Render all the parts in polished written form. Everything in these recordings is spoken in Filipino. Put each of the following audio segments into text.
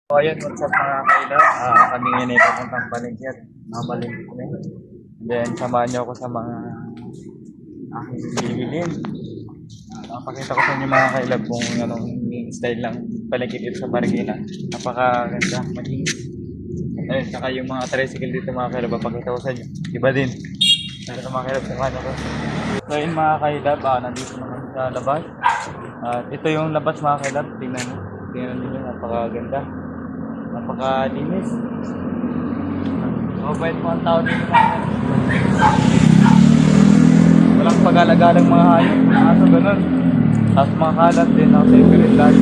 So ayun, what's up mga kaila? Kami ngayon ay papuntang Palengke at mamalingki kami. Then samahan niyo ako sa mga aking bibilin. Pakita ko sa inyo mga kaila kung anong style lang Palengke dito sa Marikina. Napakaganda, malinis. Ayun, saka yung mga tricycle dito mga kaila, papakita ko sa inyo. Iba din. Pero mga kaila, samahan niyo ko. So ayun mga kaila, nandito naman sa labas. At ito yung labas mga kaila, tingnan niyo. Tingnan niyo, napakaganda. Napakalinis. Mabait po ang tao dito. Walang pag-alagalang mga hayop. Aso ganun. Tapos mga kalat din. Ako sa favorite lagi.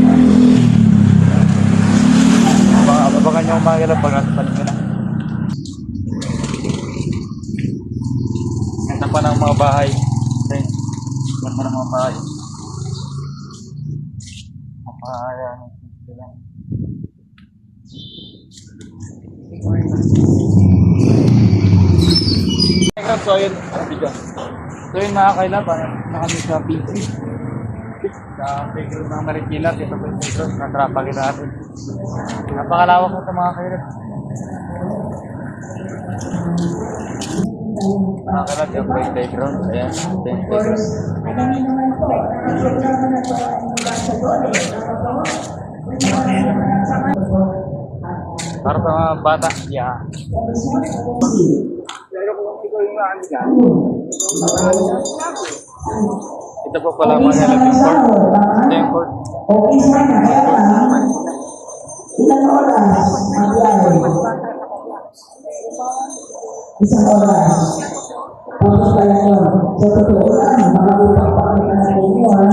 Abangan nyo umagalap pag nasa paligid na. Ganda pa ng mga bahay. Ganda pa ng mga bahay. Napakayan. So yun, mga kaila, na kami sa PC sa playground ng Marikina. Dito po yung playground, natrapa kita natin. Napakalawak na ito mga kaila. Mga kaila, dito po yung playground. Ayan, ito yung playground. Para sa mga bata, yeah. Ito po pala mga kaila yung court. Ito yung court. Ilang oras ang biyahe? Isang oras. Tapos pala yun. Sa totoo lang, makalimutan pa kami na sa inyo, ha?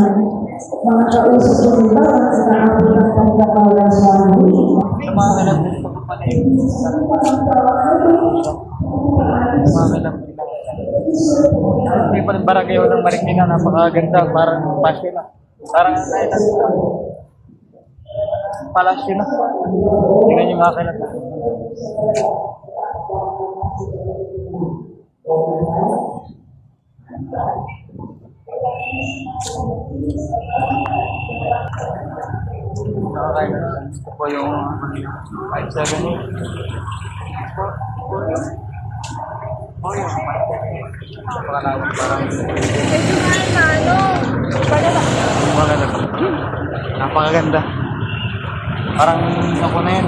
Mga kausap ko rin ba, nakakapit ng pagkakawa sa huli? Mga kaila po pala yung mga kaila po. May barangay ng Marikina, napakaganda, parang pasyo na. Parang palasyo na. Tingnan yung mga kalat. Ito po yung 578. Napakaganda. Parang ako na yun.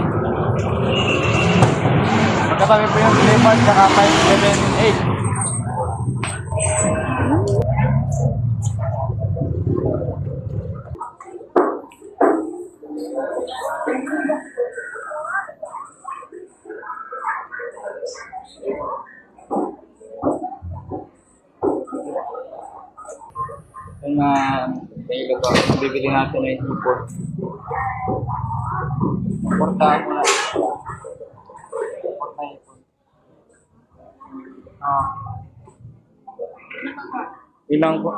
Magkatabi po yung Leopard saka 578. Yung kailan ko, bibili natin na yung hipon. Portahan mo na. Porta hipon. Ilang po?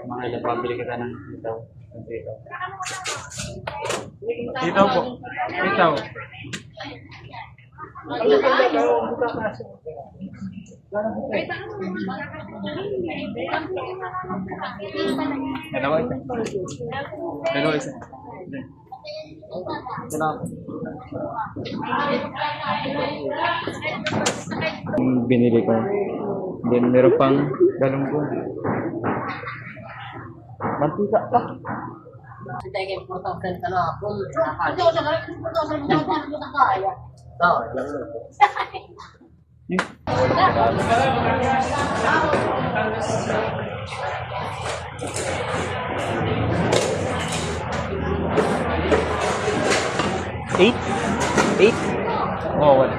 Mga ilang pabili kita ng itaw. Itaw po. Itaw. Dalawa isa. Dalawa isa. Binili ko. Then meron pang galunggong. Mantika pa. Kita kayak portal telepon, apa? Itu sekarang portal telepon kita kaya. Tahu, jangan. Eight? 8? Oo, wala.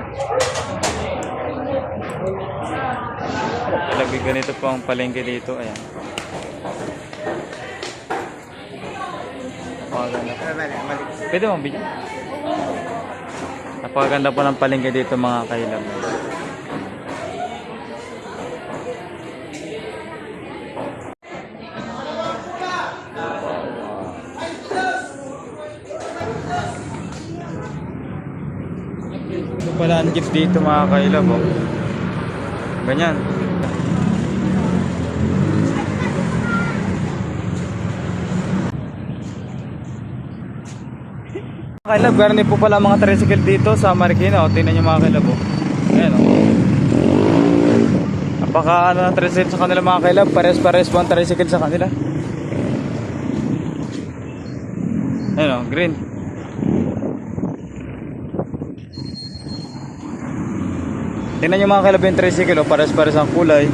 Talagang ganito po ang palengke dito. Ayan. Napakaganda. Pwede mo bigyan. Napakaganda po ng palengke dito mga kailab. Ito pala ang jeep dito mga kailab. Oh. Ganyan. Kailab, garni po pala mga tricycle dito sa Marikina. O, tingnan nyo mga kailab. O. Ayan o. Napaka ano ng tricycle sa kanila mga kailab. Pares-pares po ang tricycle sa kanila. Ayan o, green. Tingnan nyo mga kailab yung tricycle. O, pares-pares ang kulay.